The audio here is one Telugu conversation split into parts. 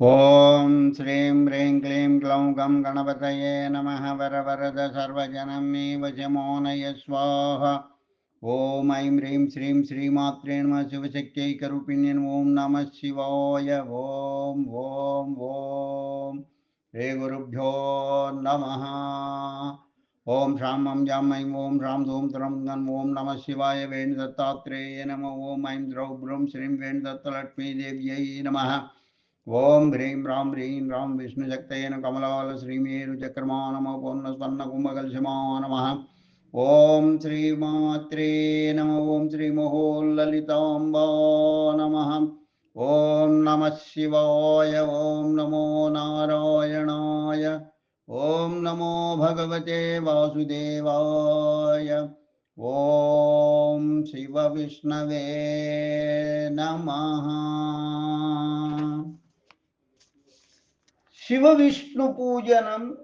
ఓం శ్రీం హ్రీం క్లీం గ్లౌం గం గణపతయే నమః వరవరద సర్వజనం మే వశమోనయ స్వాహ. ఓం ఐం హ్రీం శ్రీం శ్రీమాత్రే నమః శివశక్త్యైకరూపిణ్యై ఓం నమః శివాయ. ఓం ఓం ఓం శ్రీ గురుభ్యో నమః. ఓం శ్రాం మం జాం ఐం ఓం శ్రాం ధూం త్రం గం ఓం నమః శివాయ. వేణుదత్తాత్రేయ నమః. ఓం ఐం ద్రౌ బ్రూం శ్రీం వేణుదత్తలక్ష్మీదేవ్యై నమః. ఓం హ్రీం రాం హ్రీం రాం విష్ణుశక్తయేన కమలాల శ్రీమేరు చక్రమా నమ పూర్ణ స్వర్ణ కుంభకల్శమా నమ. ఓం శ్రీమాత్రే నమ. ఓం శ్రీ మహోల్లలితాంబా నమ. ఓం నమ శివాయ. ఓం నమో నారాయణాయ. ఓం నమో భగవతే వాసుదేవాయ. ఓం శివ విష్ణవే నమః. శివ విష్ణు పూజనం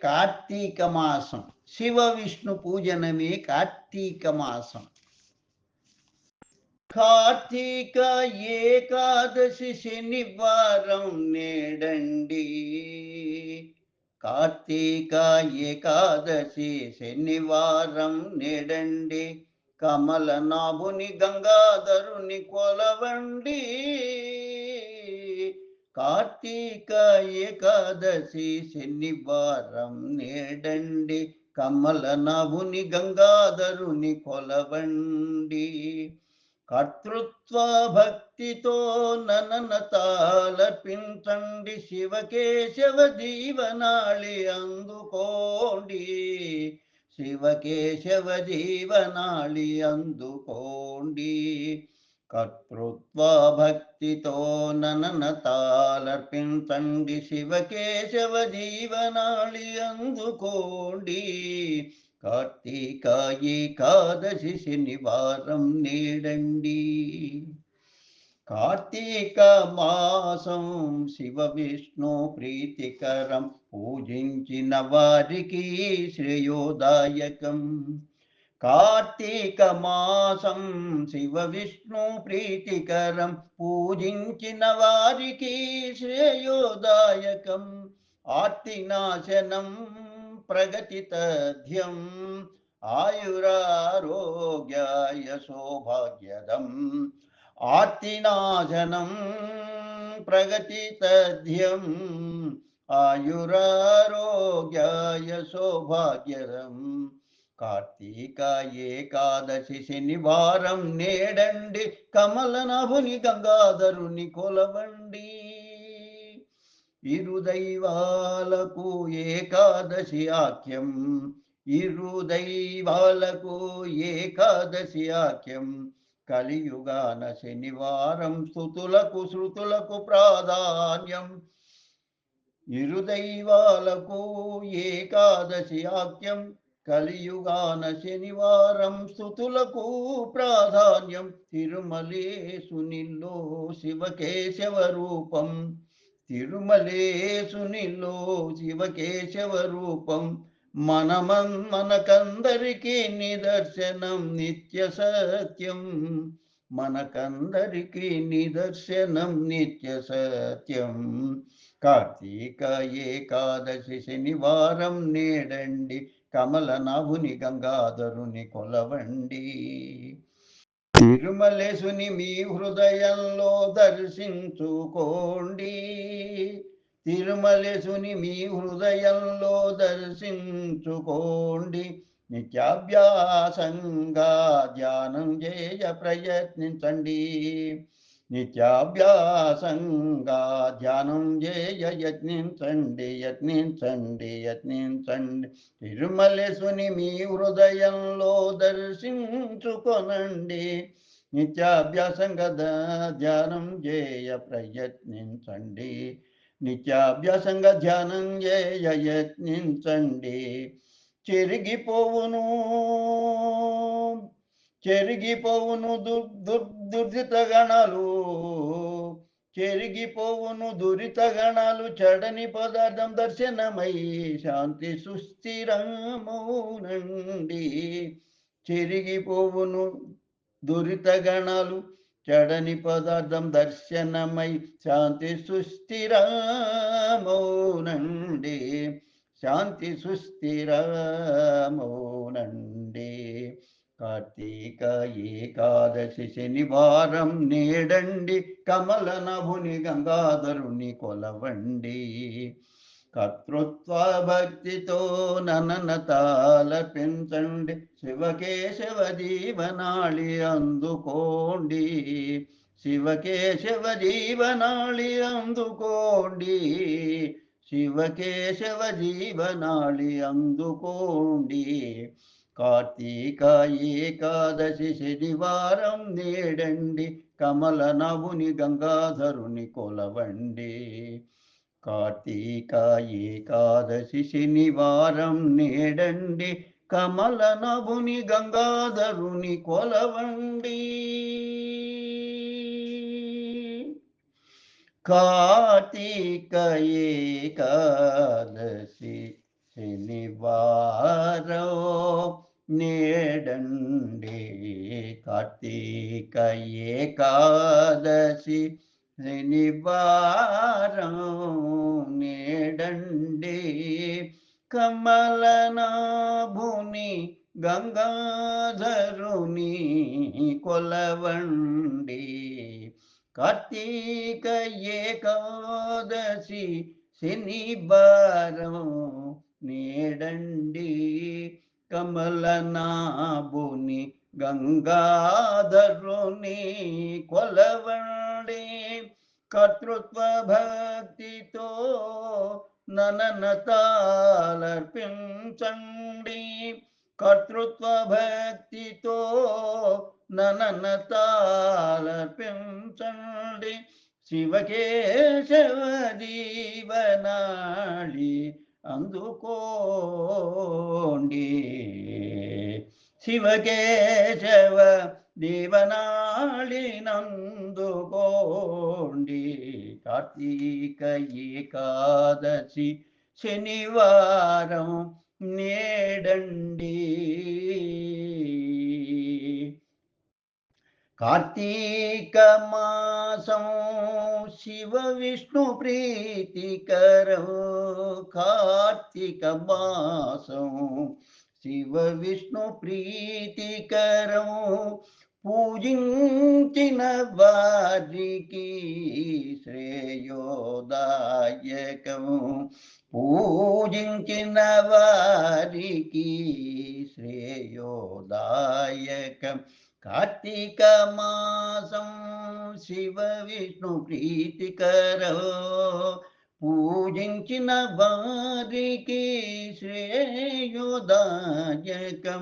కార్తీక మాసం. శివ విష్ణు పూజనమే కార్తీక మాసం. కార్తీక ఏకాదశి శనివారం నేడండి. కార్తీక ఏకాదశి శనివారం నేడండి. కమలనాభుని గంగాధరుని కొలవండి. కార్తీక ఏకాదశి శనివారం నేడండి. కమలనాభుని గంగాధరుని కొలవండి. కర్తృత్వ భక్తితో నననతాలర్పించండి. శివకేశవ జీవనాళి అందుకోండి. శివకేశవ జీవనాళి అందుకోండి. కర్తృత్వ భక్తితో నననతాలర్పించండి. శివకేశవ జీవనాళి అందుకోండి. కార్తీక ఏకాదశి శనివారం నేడండి. కార్తీక మాసం శివ విష్ణు ప్రీతికరం. పూజించిన వారికి శ్రేయోదాయకం. కార్తీక మాసం శివ విష్ణు ప్రీతికరం. పూజించిన వారికి శ్రేయోదాయకం. ఆర్తినాశనం ప్రగతి తథ్యం. ఆయురారోగ్యాయ సౌభాగ్యదం. ఆర్తినాశనం ప్రగతి తథ్యం. ఆయురారోగ్యాయ సౌభాగ్యదం. కార్తీక ఏకాదశి శనివారం నేడండి. కమలనాభుని గంగాధరుని కొలవండి. ఇరుదైవాలకు ఏకాదశి ఆఖ్యం. ఇరుదైవాలకు ఏకాదశి ఆఖ్యం. కలియుగాన శనివారం స్తుతులకు శృతులకు ప్రాధాన్యం. ఇరుదైవాలకు ఏకాదశి ఆఖ్యం. కలియుగాన శనివారం స్తుతులకు ప్రాధాన్యం. తిరుమలేశునిలో శివకేశవ రూపం. తిరుమలేశునిలో శివకేశవ రూపం. మనకందరికీ నిదర్శనం నిత్య సత్యం. మనకందరికీ నిదర్శనం నిత్య సత్యం. కార్తీక ఏకాదశి శనివారం నేడండి. కమలనాభుని గంగాధరుని కొలవండి. తిరుమలేశుని మీ హృదయంలో దర్శించుకోండి. తిరుమలేశుని మీ హృదయంలో దర్శించుకోండి. నిత్యాభ్యాసంగా ధ్యానం చేయ ప్రయత్నించండి. నిత్యాభ్యాసంగా ధ్యానం చేయ యత్నించండి. యత్నించండి. తిరుమలేశుని మీ హృదయంలో దర్శించుకొనండి. నిత్యాభ్యాసంగా ధ్యానం చేయ ప్రయత్నించండి. నిత్యాభ్యాసంగా ధ్యానం చేయ యత్నించండి. చెరిగిపోవును దుర్దిత గణాలు. చెరిగిపోవును దురిత గణాలు. చడని పదార్థం దర్శనమై శాంతి సుస్థిరమౌనండి. చెరిగిపోవును దురిత గణాలు. చెడని పదార్థం దర్శనమై శాంతి సుస్థిరమౌనండి, శాంతి సుస్థిరమౌనండి. కార్తీక ఏకాదశి శనివారం నేడండి, కమల నభుని గంగాధరుని కొలవండి. కర్తృత్వ భక్తితో నననతాలపించండి, శివకేశవ జీవనాళి అందుకోండి, శివకేశవ జీవనాళి అందుకోండి, శివకేశవ జీవనాళి అందుకోండి. కార్తీక ఏకాదశి శనివారం నేడండి, కమల నభుని గంగాధరుని కొలవండి. కార్తీక ఏకాదశి శనివారం నేడండి, కమల నభుని గంగాధరుని కొలవండి. కార్తీక ఏకాదశి శనివారం నేడండి, కార్తీక ఏకాదశి శనివారం నేడండి, కమలనాభుని గంగాధరుని కొలవండి. కార్తీక ఏకాదశి శనివారం నేడండి, కమలనాభుని గంగాధరుని కొలవండి. కర్తృత్వ భక్తితో నననతాలర్పించండి, కర్తృత్వ భక్తితో నననతాలర్పించండి. శివకేశవ జీవనాళి అందుకోండి, శివకేశవ జీవనాళినందుకోండి. కార్తీక ఏకాదశి శనివారం నేడండి. కార్తీక మాసం శివ విష్ణు ప్రీతికరం, కార్తీక మాసం శివ విష్ణు ప్రీతికరం. పూజించిన వారికి శ్రేయోదాయకం, పూజించిన వారికి శ్రేయోదాయకం. కార్తీక మాసం శివ విష్ణు ప్రీతికరం, పూజించిన వారికి శ్రేయోదాయకం.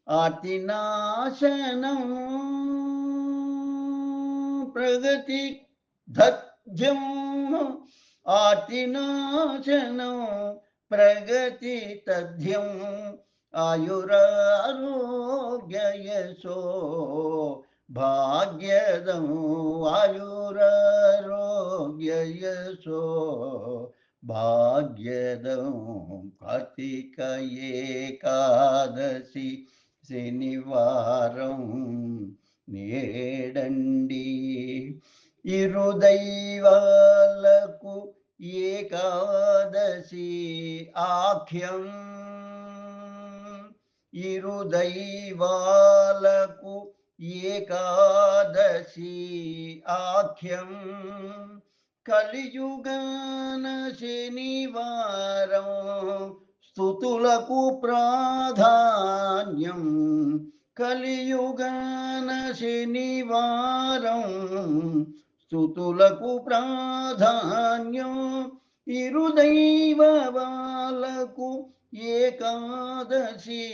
ఆర్తినాశనం ప్రగతి ధత్యం, ఆర్తినాశనం ప్రగతి తథ్యం. ఆయురారోగ్యయశో భాగ్యదం, ఆయురారోగ్యయశో భాగ్యదం. కార్తీక ఏకాదశి శనివారం నేడండి, ఇరుదైవాలకు ఏకాదశి ఆఖ్యం, ఇరుదైవాలకు ఏకాదశి ఆఖ్యం. కలియుగాన శనివారం స్తుతులకు ప్రాధాన్యం, కలియుగాన శనివారం స్తుతులకు ప్రాధాన్యం. ఇరుదైవ వాళ్ళకు ఏకాదశి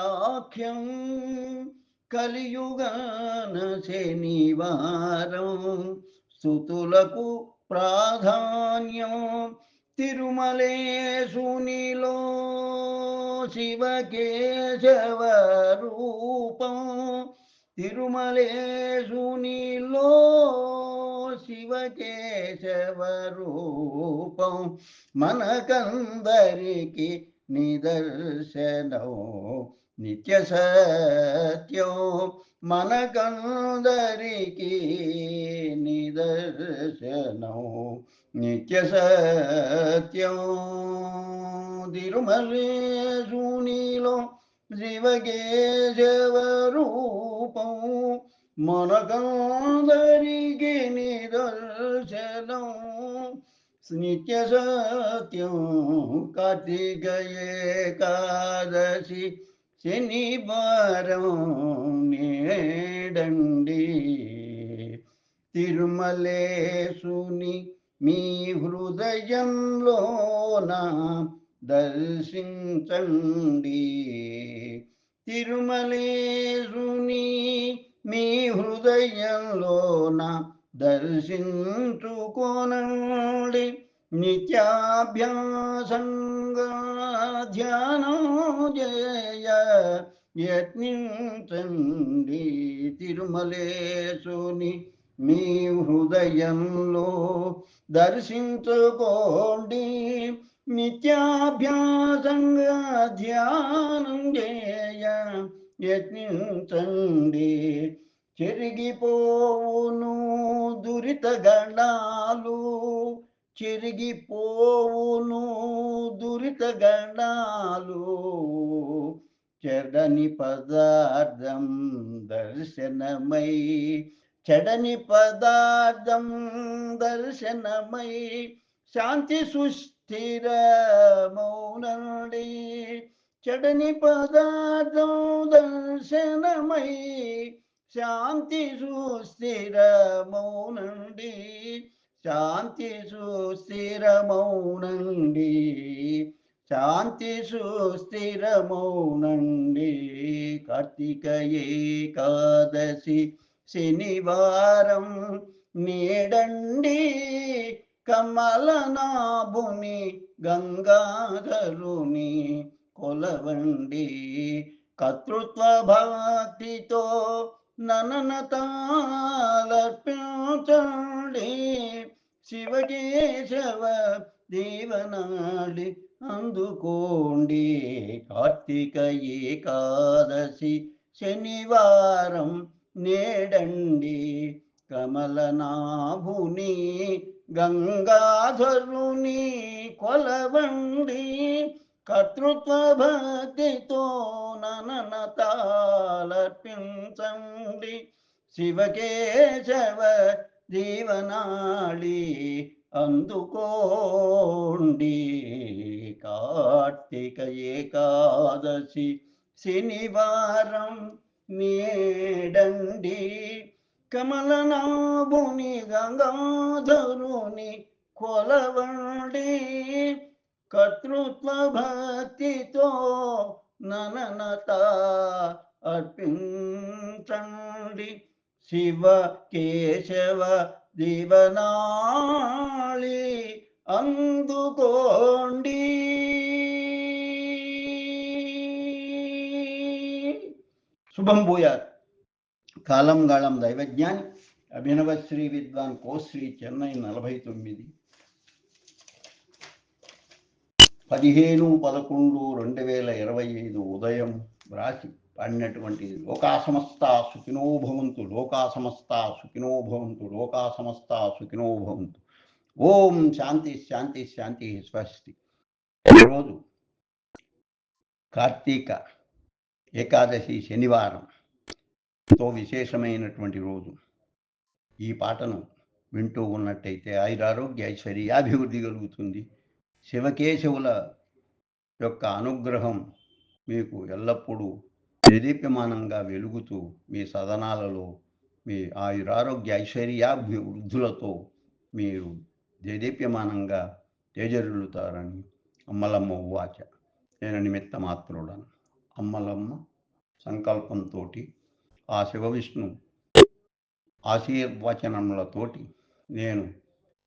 ఆఖ్యం, కలియుగాన శనివారం స్తుతులకు ప్రాధాన్యం. తిరుమలేశునిలో శివకేశవ రూపం, తిరుమలేశునిలో శివకేశవ రూపం. మనకందరికి నిదర్శనం, నిత్య సత్యం మనకందరికీ నిదర్శనం. నిత్య సత్యం తిరుమలేశునిలో శివకేశవ రూపం మనకందరికీ నిదర్శనం. నిత్య సత్యం కార్తీక ఏకాదశి శనివారం నేడండి. తిరుమలేశుని మీ హృదయంలోన దర్శించండి. తిరుమలేశుని మీ హృదయంలోన దర్శించుకోనండి. నిత్యాభ్యాసంగా ధ్యానం జయ యత్నించండి. తిరుమలేశుని మీ హృదయంలో దర్శించుకోండి. నిత్యాభ్యాసంగా ధ్యానం చేయ యత్నించండి. చెరిగిపోవును దురిత గణాలు, చెరిగిపోవును దురిత గణాలు. చెడని పదార్థం దర్శనమై, చెడని పదార్థం దర్శనమై శాంతి సుస్థిర మౌనండి. చెడని పదార్థం దర్శనమై శాంతి సుస్థిర మౌనండి. శాంతి సుస్థిర మౌనండి. శాంతి సుస్థిర మౌనండి. కార్తీక ఏకాదశి శనివారం నేడండి. కమలనాభుని గంగాధరుని కొలవండి. కర్తృత్వ భక్తితో నననతాలర్పించండి. శివకేశవ దీవనాడి అందుకోండి. కార్తీక ఏకాదశి శనివారం నేడండి. కమలనాభుని గంగాధరుని కొలవండి. కర్తృత్వ భక్తితో నననతాలర్పించండి. శివకేశవ జీవనాళి అందుకోండి. కార్తీక ఏకాదశి శనివారం నేడండి. కమలనాభుని గంగాధరుని కొలవండి. కర్తృత్వ భక్తితో నననత అర్పించండి. శివ కేశవ దీవనాళి అందుకోండి. శుభం భూయాత్. కాలం గాళం దైవజ్ఞాని అభినవ శ్రీ విద్వాన్ కోశ్రీ చెన్నై 49 15/11/2025 ఉదయం రాసి పాడినటువంటిది. లోకా సమస్త సుఖినో భవంతు, లోకా సమస్త సుఖినో భవంతు, లోకా సమస్త సుఖినో భవంతు. ఓం శాంతి శాంతి శాంతి. స్వస్తి. ఈరోజు కార్తీక ఏకాదశి శనివారంతో విశేషమైనటువంటి రోజు. ఈ పాటను వింటూ ఉన్నట్టయితే ఆయురారోగ్య ఐశ్వర్యాభివృద్ధి కలుగుతుంది. శివకేశవుల యొక్క అనుగ్రహం మీకు ఎల్లప్పుడూ దేదీప్యమానంగా వెలుగుతూ మీ సదనాలలో మీ ఆయురారోగ్య ఐశ్వర్యాభివృద్ధులతో మీరు దేదీప్యమానంగా తేజరులుతారని అమ్మలమ్మ ఉవాచ. నేను నిమిత్త మాత్రుడను. అమ్మలమ్మ సంకల్పంతో ఆ శివ విష్ణు ఆశీర్వచనములతోటి నేను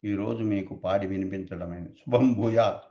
ఈరోజు మీకు పాడి వినిపించడమైన. శుభం భూయాత్.